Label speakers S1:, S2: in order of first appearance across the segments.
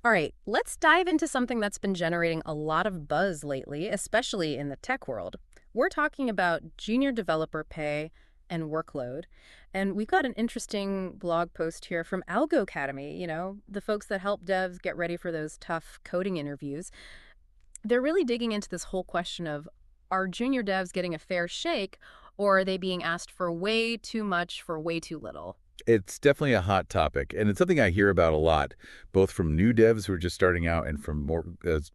S1: All right, let's dive into something that's been generating a lot of buzz lately, especially in the tech world. We're talking about junior developer pay and workload. And we've got an interesting blog post here from Algo Academy, the folks that help devs get ready for those tough coding interviews. They're really digging into this whole question of, are junior devs getting a fair shake, or are they being asked for way too much for way too little?
S2: It's definitely a hot topic, and it's something I hear about a lot, both from new devs who are just starting out and from more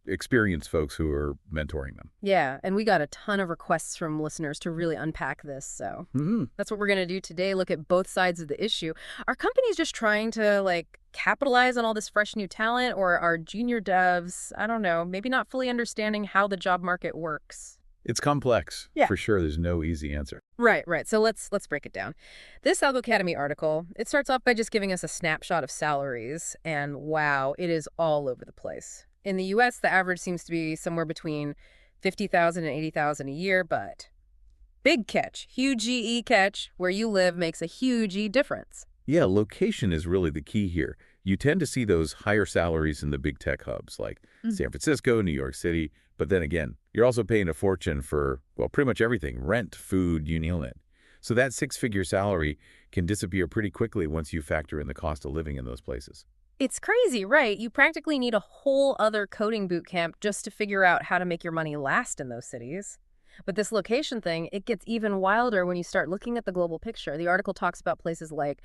S2: experienced folks who are mentoring them.
S1: Yeah, and we got a ton of requests from listeners to really unpack this, so
S2: Hmm.
S1: that's what we're going to do today, look at both sides of the issue. Are companies just trying to, capitalize on all this fresh new talent, or are junior devs, I don't know, maybe not fully understanding how the job market works?
S2: It's complex,
S1: Yeah.
S2: for sure. There's no easy answer.
S1: Right, right. So let's break it down. This Algo Academy article, it starts off by just giving us a snapshot of salaries, and wow, it is all over the place. In the US, the average seems to be somewhere between 50,000 and 80,000 a year, but big catch, huge E catch, where you live makes a huge E difference.
S2: Yeah, location is really the key here. You tend to see those higher salaries in the big tech hubs like San Francisco, New York City, but then again, you're also paying a fortune for, well, pretty much everything, rent, food, you name it. So that six-figure salary can disappear pretty quickly once you factor in the cost of living in those places.
S1: It's crazy, right? You practically need a whole other coding boot camp just to figure out how to make your money last in those cities. But this location thing, it gets even wilder when you start looking at the global picture. The article talks about places like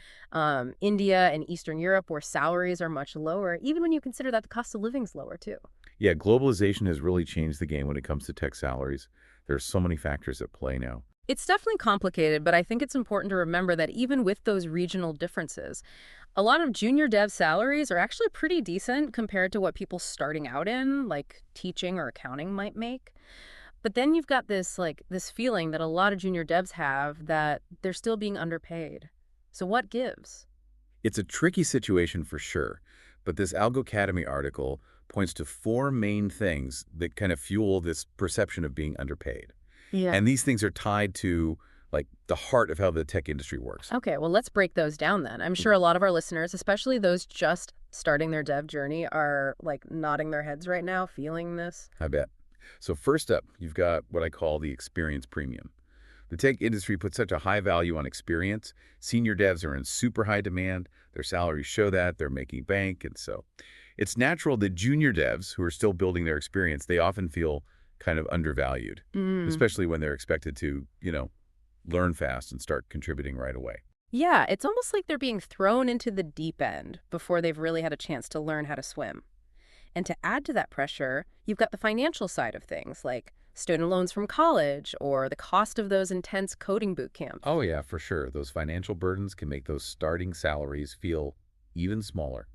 S1: India and Eastern Europe where salaries are much lower, even when you consider that the cost of living's lower too.
S2: Yeah, globalization has really changed the game when it comes to tech salaries. There's so many factors at play now.
S1: It's definitely complicated, but I think it's important to remember that even with those regional differences, a lot of junior dev salaries are actually pretty decent compared to what people starting out in, like teaching or accounting, might make. But then you've got this feeling that a lot of junior devs have that they're still being underpaid. So what gives?
S2: It's a tricky situation for sure, but this Algo Academy article points to four main things that kind of fuel this perception of being underpaid.
S1: Yeah.
S2: And these things are tied to the heart of how the tech industry works.
S1: Okay, well, let's break those down then. I'm sure a lot of our listeners, especially those just starting their dev journey, are nodding their heads right now, feeling this.
S2: I bet. So first up, you've got what I call the experience premium. The tech industry puts such a high value on experience. Senior devs are in super high demand. Their salaries show that. They're making bank. And so it's natural that junior devs who are still building their experience, they often feel kind of undervalued,
S1: Mm.
S2: especially when they're expected to, learn fast and start contributing right away.
S1: Yeah, it's almost like they're being thrown into the deep end before they've really had a chance to learn how to swim. And to add to that pressure, you've got the financial side of things, like student loans from college or the cost of those intense coding boot camps.
S2: Oh yeah, for sure. Those financial burdens can make those starting salaries feel even smaller.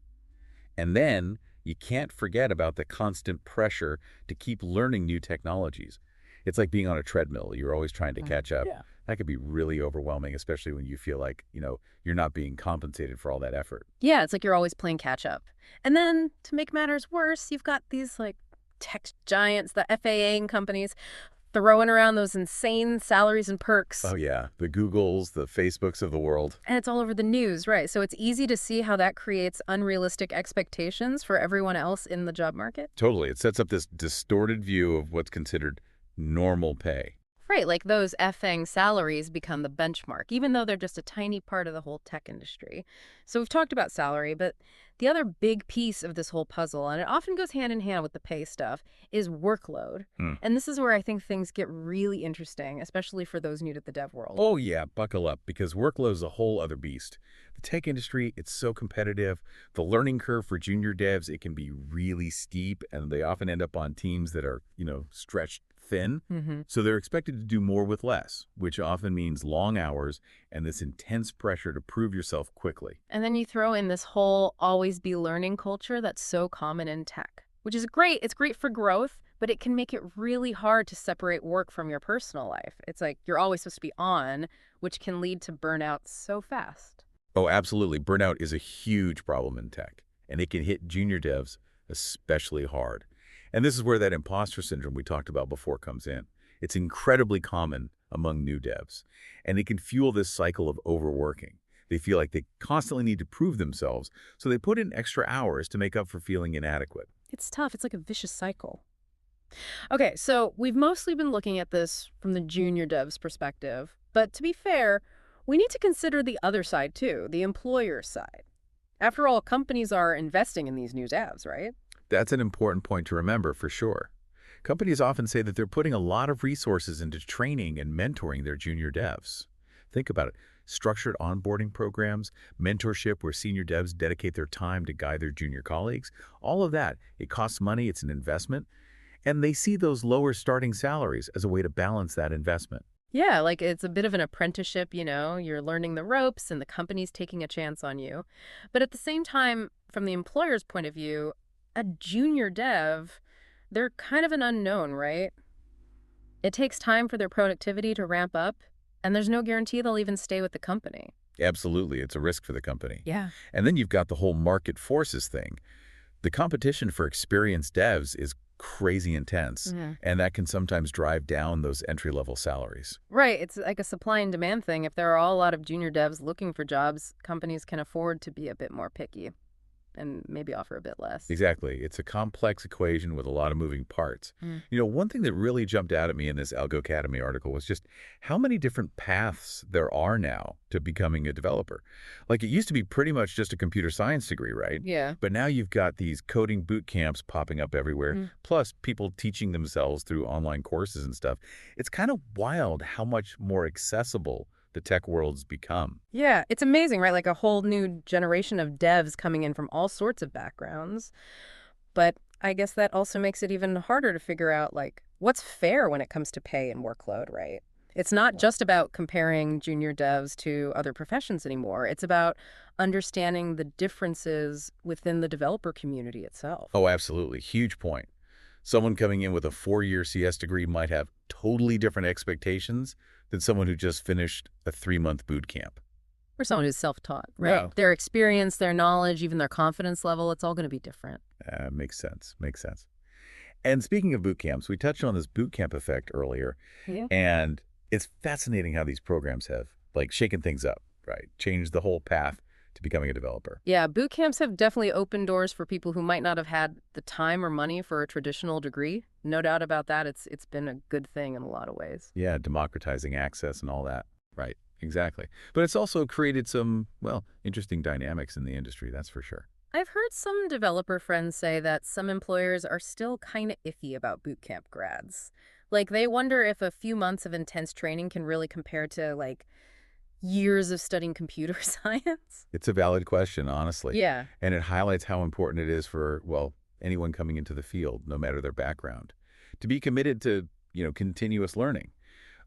S2: And then you can't forget about the constant pressure to keep learning new technologies. It's like being on a treadmill. You're always trying to catch up.
S1: Yeah.
S2: That could be really overwhelming, especially when you feel like, you're not being compensated for all that effort.
S1: Yeah, it's like you're always playing catch up. And then to make matters worse, you've got these tech giants, the FAA companies, throwing around those insane salaries and perks.
S2: Oh yeah, the Googles, the Facebooks of the world.
S1: And it's all over the news, right? So it's easy to see how that creates unrealistic expectations for everyone else in the job market.
S2: Totally. It sets up this distorted view of what's considered normal pay.
S1: Right, like those effing salaries become the benchmark, even though they're just a tiny part of the whole tech industry. So we've talked about salary, but the other big piece of this whole puzzle, and it often goes hand in hand with the pay stuff, is workload.
S2: Hmm.
S1: And this is where I think things get really interesting, especially for those new to the dev world.
S2: Oh yeah, buckle up, because workload is a whole other beast. The tech industry, it's so competitive. The learning curve for junior devs, it can be really steep, and they often end up on teams that are, stretched thin.
S1: Mm-hmm.
S2: So they're expected to do more with less, which often means long hours and this intense pressure to prove yourself quickly.
S1: And then you throw in this whole always be learning culture that's so common in tech, which is great. It's great for growth, but it can make it really hard to separate work from your personal life. It's like you're always supposed to be on, which can lead to burnout so fast.
S2: Oh, absolutely. Burnout is a huge problem in tech, and it can hit junior devs especially hard. And this is where that imposter syndrome we talked about before comes in. It's incredibly common among new devs, and it can fuel this cycle of overworking. They feel like they constantly need to prove themselves, so they put in extra hours to make up for feeling inadequate.
S1: It's tough. It's like a vicious cycle. Okay, so we've mostly been looking at this from the junior dev's perspective. But to be fair, we need to consider the other side too, the employer's side. After all, companies are investing in these new devs, right?
S2: That's an important point to remember for sure. Companies often say that they're putting a lot of resources into training and mentoring their junior devs. Think about it. Structured onboarding programs, mentorship where senior devs dedicate their time to guide their junior colleagues, all of that, it costs money, it's an investment, and they see those lower starting salaries as a way to balance that investment.
S1: Yeah, like it's a bit of an apprenticeship, you're learning the ropes and the company's taking a chance on you. But at the same time, from the employer's point of view, a junior dev, they're kind of an unknown, right? It takes time for their productivity to ramp up, and there's no guarantee they'll even stay with the company.
S2: Absolutely, it's a risk for the company.
S1: Yeah.
S2: And then you've got the whole market forces thing. The competition for experienced devs is crazy intense,
S1: Yeah.
S2: and that can sometimes drive down those entry-level salaries.
S1: Right. It's like a supply and demand thing. If there are a lot of junior devs looking for jobs, companies can afford to be a bit more picky and maybe offer a bit less.
S2: Exactly. It's a complex equation with a lot of moving parts.
S1: Mm.
S2: One thing that really jumped out at me in this Algo Academy article was just how many different paths there are now to becoming a developer. Like it used to be pretty much just a computer science degree, right?
S1: Yeah.
S2: But now you've got these coding boot camps popping up everywhere,
S1: Mm.
S2: plus people teaching themselves through online courses and stuff. It's kind of wild how much more accessible the tech world's become.
S1: Yeah, it's amazing, right? Like a whole new generation of devs coming in from all sorts of backgrounds. But I guess that also makes it even harder to figure out, like, what's fair when it comes to pay and workload, right? It's not just about comparing junior devs to other professions anymore. It's about understanding the differences within the developer community itself.
S2: Oh, absolutely. Huge point. Someone coming in with a 4-year CS degree might have totally different expectations than someone who just finished a 3-month boot camp.
S1: Or someone who's self-taught, right?
S2: Yeah.
S1: Their experience, their knowledge, even their confidence level, it's all going to be different.
S2: Makes sense. Makes sense. And speaking of boot camps, we touched on this boot camp effect earlier,
S1: Yeah.
S2: and it's fascinating how these programs have, like, shaken things up, right? Changed the whole path to becoming a developer.
S1: Yeah, boot camps have definitely opened doors for people who might not have had the time or money for a traditional degree. No doubt about that. It's been a good thing in a lot of ways.
S2: Yeah, democratizing access and all that. Right, exactly. But it's also created some, well, interesting dynamics in the industry, that's for sure.
S1: I've heard some developer friends say that some employers are still kind of iffy about boot camp grads. Like they wonder if a few months of intense training can really compare to like years of studying computer science.
S2: It's a valid question, honestly.
S1: Yeah.
S2: And it highlights how important it is for, well, anyone coming into the field, no matter their background, to be committed to, continuous learning.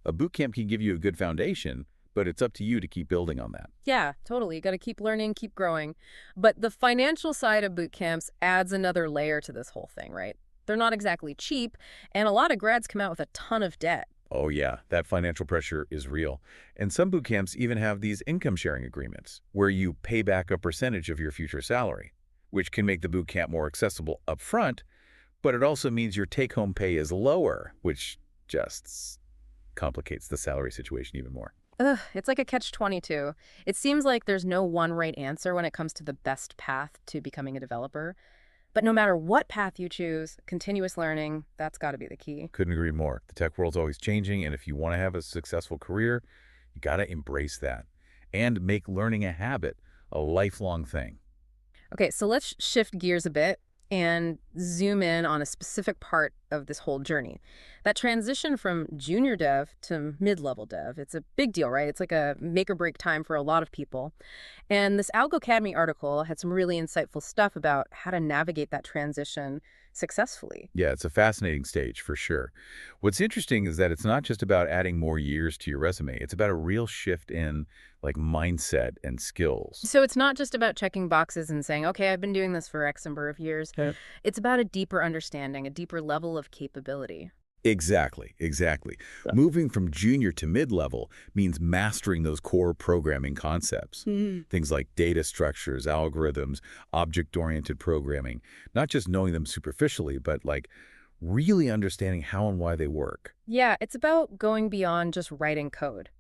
S2: A boot camp can give you a good foundation, but it's up to you to keep building on that.
S1: Yeah, totally. You got to keep learning, keep growing. But the financial side of boot camps adds another layer to this whole thing, right? They're not exactly cheap, and a lot of grads come out with a ton of debt.
S2: Oh yeah, that financial pressure is real. And some boot camps even have these income sharing agreements where you pay back a percentage of your future salary, which can make the boot camp more accessible up front, but it also means your take-home pay is lower, which just complicates the salary situation even more.
S1: Ugh, it's like a catch-22. It seems like there's no one right answer when it comes to the best path to becoming a developer. But no matter what path you choose, continuous learning, that's got to be the key.
S2: Couldn't agree more. The tech world's always changing, and if you want to have a successful career, you got to embrace that and make learning a habit, a lifelong thing.
S1: Okay, so let's shift gears a bit and zoom in on a specific part of this whole journey. That transition from junior dev to mid-level dev, it's a big deal, right? It's like a make or break time for a lot of people. And this Algo Academy article had some really insightful stuff about how to navigate that transition successfully.
S2: Yeah, it's a fascinating stage for sure. What's interesting is that it's not just about adding more years to your resume. It's about a real shift in like mindset and skills.
S1: So it's not just about checking boxes and saying, okay, I've been doing this for X number of years.
S2: Yeah.
S1: It's about a deeper understanding, a deeper level of capability.
S2: Exactly, exactly. Moving from junior to mid-level means mastering those core programming concepts. Things like data structures, algorithms, object-oriented programming. Not just knowing them superficially, but like really understanding how and why they work.
S1: Yeah, it's about going beyond just writing code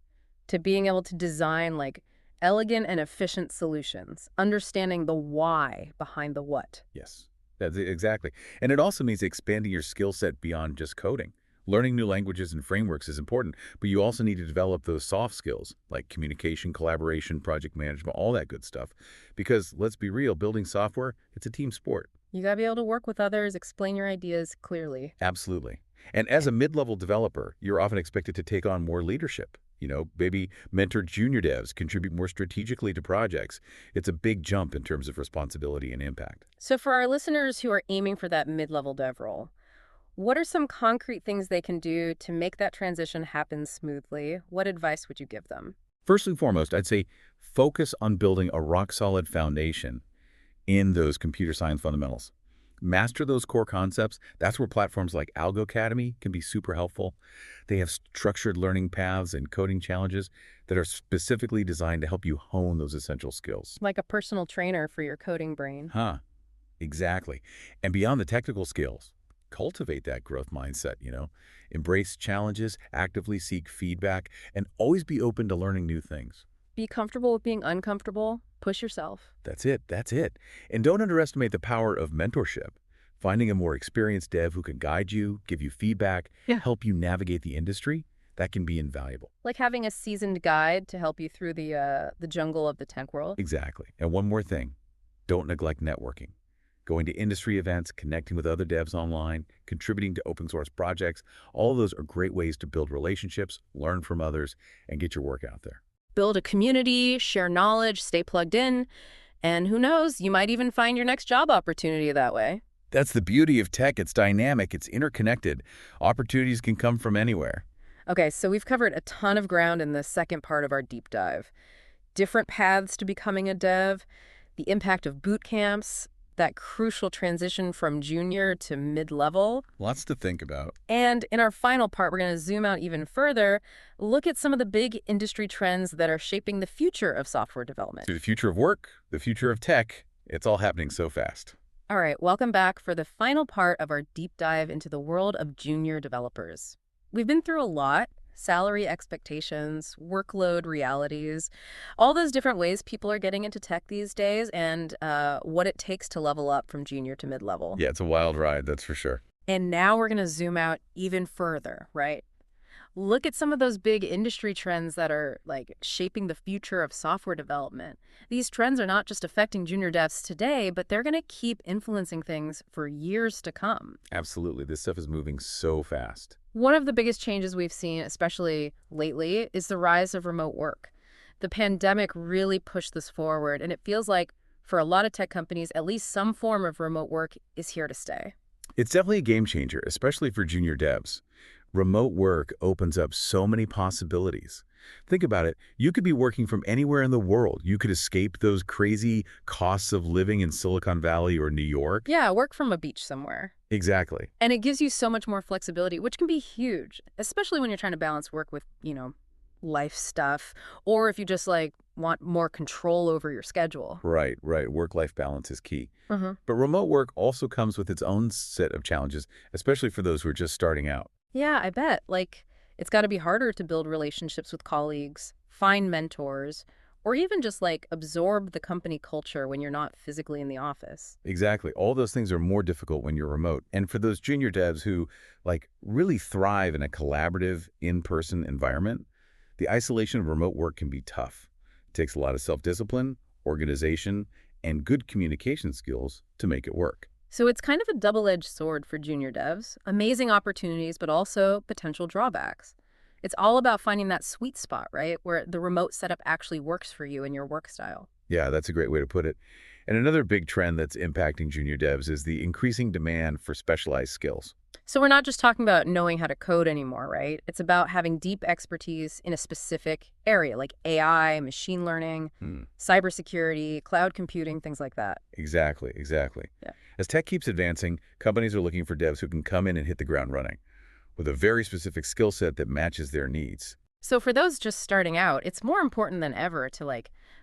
S1: to being able to design like Elegant and efficient solutions, understanding the why behind the what.
S2: Yes, that's it, exactly. And it also means expanding your skill set beyond just coding. Learning new languages and frameworks is important, but you also need to develop those soft skills like communication, collaboration, project management, all that good stuff. Because let's be real, building software, it's a team sport.
S1: You gotta be able to work with others, explain your ideas clearly.
S2: Absolutely. And as a mid-level developer, you're often expected to take on more leadership. Maybe mentor junior devs, contribute more strategically to projects. It's a big jump in terms of responsibility and impact.
S1: So for our listeners who are aiming for that mid-level dev role, what are some concrete things they can do to make that transition happen smoothly? What advice would you give them?
S2: First and foremost, I'd say focus on building a rock-solid foundation in those computer science fundamentals. Master those core concepts. That's where platforms like Algo Academy can be super helpful. They have structured learning paths and coding challenges that are specifically designed to help you hone those essential skills.
S1: Like a personal trainer for your coding brain.
S2: Huh, exactly. And beyond the technical skills, cultivate that growth mindset. Embrace challenges, actively seek feedback, and always be open to learning new things.
S1: Be comfortable with being uncomfortable. Push yourself.
S2: That's it. That's it. And don't underestimate the power of mentorship. Finding a more experienced dev who can guide you, give you feedback,
S1: Yeah.
S2: help you navigate the industry, that can be invaluable.
S1: Like having a seasoned guide to help you through the jungle of the tech world.
S2: Exactly. And one more thing, don't neglect networking. Going to industry events, connecting with other devs online, contributing to open source projects, all of those are great ways to build relationships, learn from others, and get your work out there.
S1: Build a community, share knowledge, stay plugged in, and who knows, you might even find your next job opportunity that way.
S2: That's the beauty of tech. It's dynamic, it's interconnected. Opportunities can come from anywhere.
S1: Okay, so we've covered a ton of ground in the second part of our deep dive. Different paths to becoming a dev, the impact of boot camps, that crucial transition from junior to mid-level.
S2: Lots to think about.
S1: And in our final part, we're going to zoom out even further, look at some of the big industry trends that are shaping the future of software development.
S2: To the future of work, the future of tech, it's all happening so fast.
S1: All right, welcome back for the final part of our deep dive into the world of junior developers. We've been through a lot: salary expectations, workload realities, all those different ways people are getting into tech these days, and what it takes to level up from junior to mid-level.
S2: Yeah, it's a wild ride, that's for sure.
S1: And now we're going to zoom out even further, right? Look at some of those big industry trends that are like shaping the future of software development. These trends are not just affecting junior devs today, but they're going to keep influencing things for years to come.
S2: Absolutely. This stuff is moving so fast.
S1: One of the biggest changes we've seen, especially lately, is the rise of remote work. The pandemic really pushed this forward, and it feels like for a lot of tech companies, at least some form of remote work is here to stay.
S2: It's definitely a game changer, especially for junior devs. Remote work opens up so many possibilities. Think about it. You could be working from anywhere in the world. You could escape those crazy costs of living in Silicon Valley or New York.
S1: Yeah, work from a beach somewhere.
S2: Exactly.
S1: And it gives you so much more flexibility, which can be huge, especially when you're trying to balance work with, life stuff, or if you just want more control over your schedule.
S2: Right. Work-life balance is key.
S1: Mm-hmm.
S2: But remote work also comes with its own set of challenges, especially for those who are just starting out.
S1: Yeah, I bet. It's got to be harder to build relationships with colleagues, find mentors, or even just absorb the company culture when you're not physically in the office.
S2: Exactly. All those things are more difficult when you're remote. And for those junior devs who really thrive in a collaborative, in-person environment, the isolation of remote work can be tough. It takes a lot of self-discipline, organization, and good communication skills to make it work.
S1: So it's kind of a double-edged sword for junior devs. Amazing opportunities, but also potential drawbacks. It's all about finding that sweet spot, right? Where the remote setup actually works for you and your work style.
S2: Yeah, that's a great way to put it. And another big trend that's impacting junior devs is the increasing demand for specialized skills.
S1: So we're not just talking about knowing how to code anymore, right? It's about having deep expertise in a specific area, like AI, machine learning, cybersecurity, cloud computing, things like that.
S2: Exactly.
S1: Yeah.
S2: As tech keeps advancing, companies are looking for devs who can come in and hit the ground running with a very specific skill set that matches their needs.
S1: So for those just starting out, it's more important than ever to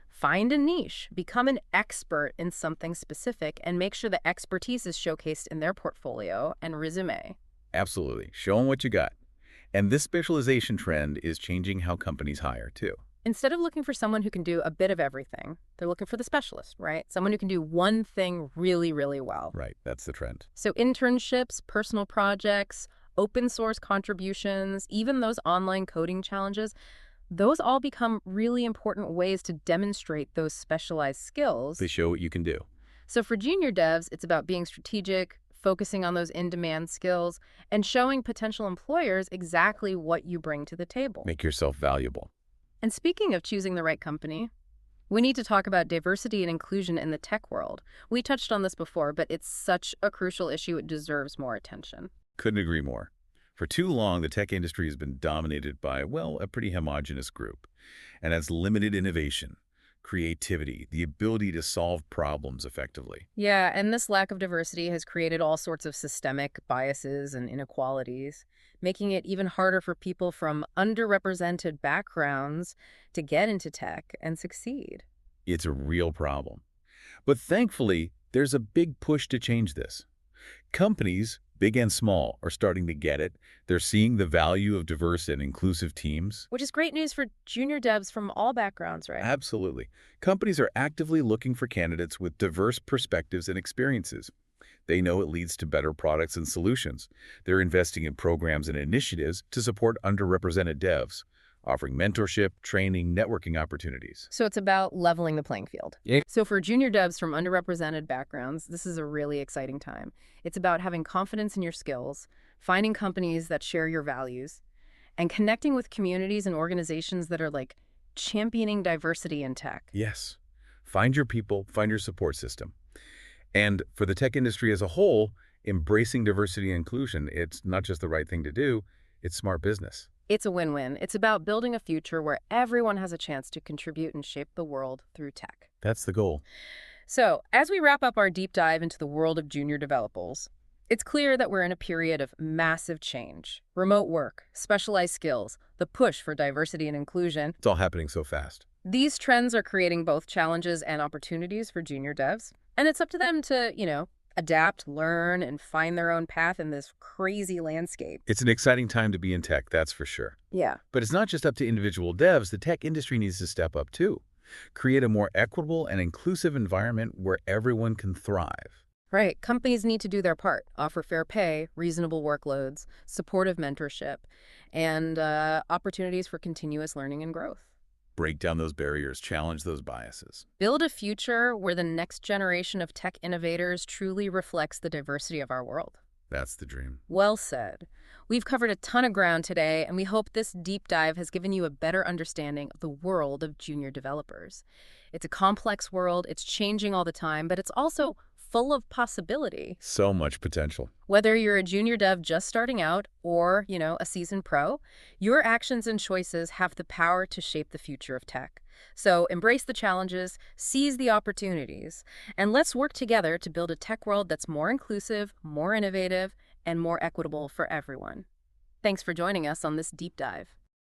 S1: find a niche, become an expert in something specific, and make sure the expertise is showcased in their portfolio and resume.
S2: Absolutely. Show them what you got. And this specialization trend is changing how companies hire, too.
S1: Instead of looking for someone who can do a bit of everything, they're looking for the specialist, right? Someone who can do one thing really, really well.
S2: Right, that's the trend.
S1: So internships, personal projects, open source contributions, even those online coding challenges, those all become really important ways to demonstrate those specialized
S2: They
S1: skills.
S2: show what you can do.
S1: So for junior devs, it's about being strategic, focusing on those in-demand skills, and showing potential employers exactly what you bring to the table.
S2: Make yourself valuable.
S1: And speaking of choosing the right company, we need to talk about diversity and inclusion in the tech world. We touched on this before, but it's such a crucial issue, it deserves more attention.
S2: Couldn't agree more. For too long, the tech industry has been dominated by, well, a pretty homogenous group, and has limited innovation, creativity, the ability to solve problems effectively.
S1: Yeah, and this lack of diversity has created all sorts of systemic biases and inequalities, making it even harder for people from underrepresented backgrounds to get into tech and succeed.
S2: It's a real problem. But thankfully, there's a big push to change this. Companies, big and small, are starting to get it. They're seeing the value of diverse and inclusive teams.
S1: Which is great news for junior devs from all backgrounds, right?
S2: Absolutely. Companies are actively looking for candidates with diverse perspectives and experiences. They know it leads to better products and solutions. They're investing in programs and initiatives to support underrepresented devs, offering mentorship, training, networking opportunities.
S1: So it's about leveling the playing field.
S2: Yeah.
S1: So for junior devs from underrepresented backgrounds, this is a really exciting time. It's about having confidence in your skills, finding companies that share your values, and connecting with communities and organizations that are like championing diversity in tech.
S2: Yes. Find your people, find your support system. And for the tech industry as a whole, embracing diversity and inclusion, it's not just the right thing to do, it's smart business.
S1: It's a win-win. It's about building a future where everyone has a chance to contribute and shape the world through tech.
S2: That's the goal.
S1: So, as we wrap up our deep dive into the world of junior developers, it's clear that we're in a period of massive change. Remote work, specialized skills, the push for diversity and inclusion.
S2: It's all happening so fast.
S1: These trends are creating both challenges and opportunities for junior devs. And it's up to them to, adapt, learn, and find their own path in this crazy landscape.
S2: It's an exciting time to be in tech, that's for sure.
S1: Yeah.
S2: But it's not just up to individual devs. The tech industry needs to step up too. Create a more equitable and inclusive environment where everyone can thrive.
S1: Right. Companies need to do their part, offer fair pay, reasonable workloads, supportive mentorship, and opportunities for continuous learning and growth.
S2: Break down those barriers, challenge those biases.
S1: Build a future where the next generation of tech innovators truly reflects the diversity of our world.
S2: That's the dream.
S1: Well said. We've covered a ton of ground today, and we hope this deep dive has given you a better understanding of the world of junior developers. It's a complex world, it's changing all the time, but it's also full of possibility.
S2: So much potential.
S1: Whether you're a junior dev just starting out or, a seasoned pro, your actions and choices have the power to shape the future of tech. So embrace the challenges, seize the opportunities, and let's work together to build a tech world that's more inclusive, more innovative, and more equitable for everyone. Thanks for joining us on this deep dive.